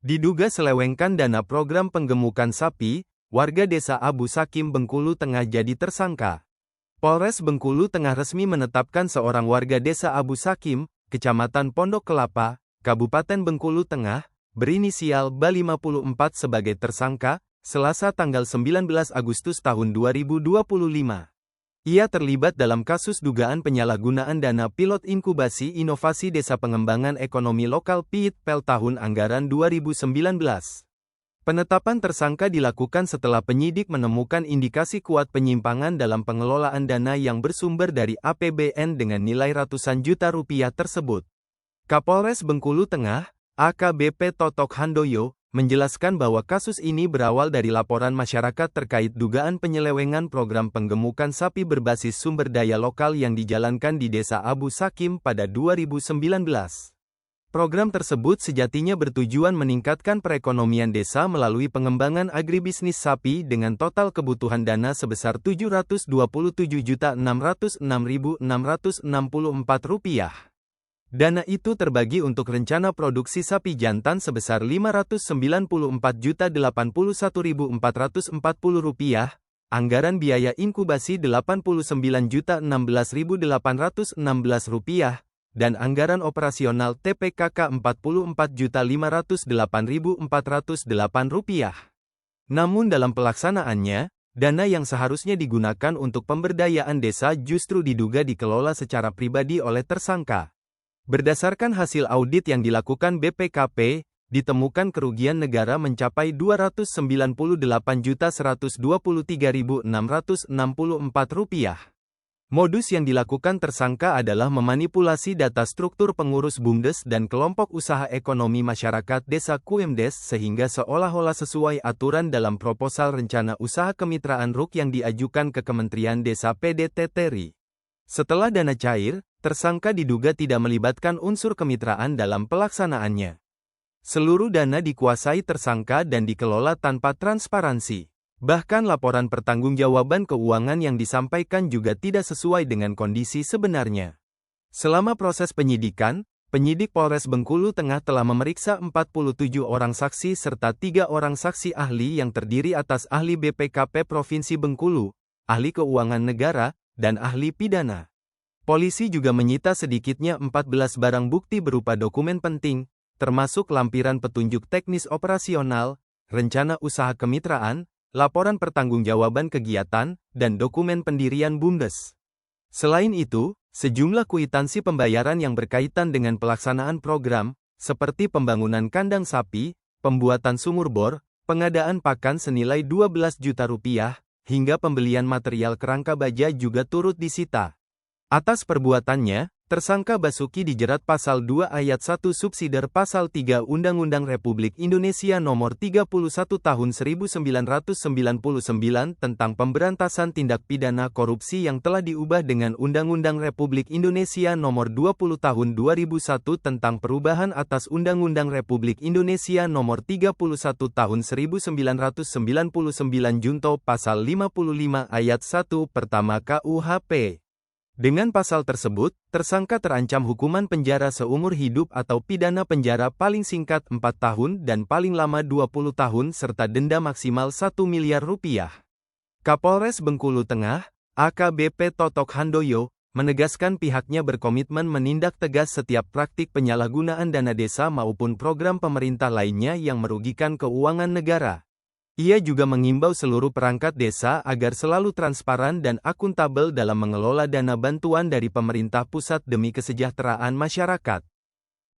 Diduga selewengkan dana program penggemukan sapi, warga desa Abu Sakim, Bengkulu Tengah jadi tersangka. Polres Bengkulu Tengah resmi menetapkan seorang warga desa Abu Sakim, Kecamatan Pondok Kelapa, Kabupaten Bengkulu Tengah, berinisial BA54 sebagai tersangka, Selasa tanggal 19 Agustus tahun 2025. Ia terlibat dalam kasus dugaan penyalahgunaan dana Pilot Inkubasi Inovasi Desa Pengembangan Ekonomi Lokal (PIDPEL) tahun anggaran 2019. Penetapan tersangka dilakukan setelah penyidik menemukan indikasi kuat penyimpangan dalam pengelolaan dana yang bersumber dari APBN dengan nilai ratusan juta rupiah tersebut. Kapolres Bengkulu Tengah, AKBP Totok Handoyo, menjelaskan bahwa kasus ini berawal dari laporan masyarakat terkait dugaan penyelewengan program penggemukan sapi berbasis sumber daya lokal yang dijalankan di Desa Abu Sakim pada 2019. Program tersebut sejatinya bertujuan meningkatkan perekonomian desa melalui pengembangan agribisnis sapi dengan total kebutuhan dana sebesar Rp727.606.664. Dana itu terbagi untuk rencana produksi sapi jantan sebesar Rp594.081.440, anggaran biaya inkubasi Rp89.016.816, dan anggaran operasional TPKK Rp44.508.408. Namun dalam pelaksanaannya, dana yang seharusnya digunakan untuk pemberdayaan desa justru diduga dikelola secara pribadi oleh tersangka. Berdasarkan hasil audit yang dilakukan BPKP, ditemukan kerugian negara mencapai Rp298.123.664. Modus yang dilakukan tersangka adalah memanipulasi data struktur pengurus BUMDes dan kelompok usaha ekonomi masyarakat desa KUMDes sehingga seolah-olah sesuai aturan dalam proposal rencana usaha kemitraan RUK yang diajukan ke Kementerian Desa PDT-TERI. Setelah dana cair, tersangka diduga tidak melibatkan unsur kemitraan dalam pelaksanaannya. Seluruh dana dikuasai tersangka dan dikelola tanpa transparansi. Bahkan laporan pertanggungjawaban keuangan yang disampaikan juga tidak sesuai dengan kondisi sebenarnya. Selama proses penyidikan, penyidik Polres Bengkulu Tengah telah memeriksa 47 orang saksi serta 3 orang saksi ahli yang terdiri atas ahli BPKP Provinsi Bengkulu, ahli keuangan negara, dan ahli pidana. Polisi juga menyita sedikitnya 14 barang bukti berupa dokumen penting, termasuk lampiran petunjuk teknis operasional, rencana usaha kemitraan, laporan pertanggungjawaban kegiatan, dan dokumen pendirian BUMDes. Selain itu, sejumlah kwitansi pembayaran yang berkaitan dengan pelaksanaan program, seperti pembangunan kandang sapi, pembuatan sumur bor, pengadaan pakan senilai Rp12 juta, hingga pembelian material kerangka baja juga turut disita. Atas perbuatannya, tersangka Basuki dijerat Pasal 2 Ayat 1 Subsider Pasal 3 Undang-Undang Republik Indonesia Nomor 31 Tahun 1999 tentang Pemberantasan Tindak Pidana Korupsi yang telah diubah dengan Undang-Undang Republik Indonesia Nomor 20 Tahun 2001 tentang perubahan atas Undang-Undang Republik Indonesia Nomor 31 Tahun 1999 Junto Pasal 55 Ayat 1 Pertama KUHP. Dengan pasal tersebut, tersangka terancam hukuman penjara seumur hidup atau pidana penjara paling singkat 4 tahun dan paling lama 20 tahun serta denda maksimal Rp1 miliar. Kapolres Bengkulu Tengah, AKBP Totok Handoyo, menegaskan pihaknya berkomitmen menindak tegas setiap praktik penyalahgunaan dana desa maupun program pemerintah lainnya yang merugikan keuangan negara. Ia juga mengimbau seluruh perangkat desa agar selalu transparan dan akuntabel dalam mengelola dana bantuan dari pemerintah pusat demi kesejahteraan masyarakat.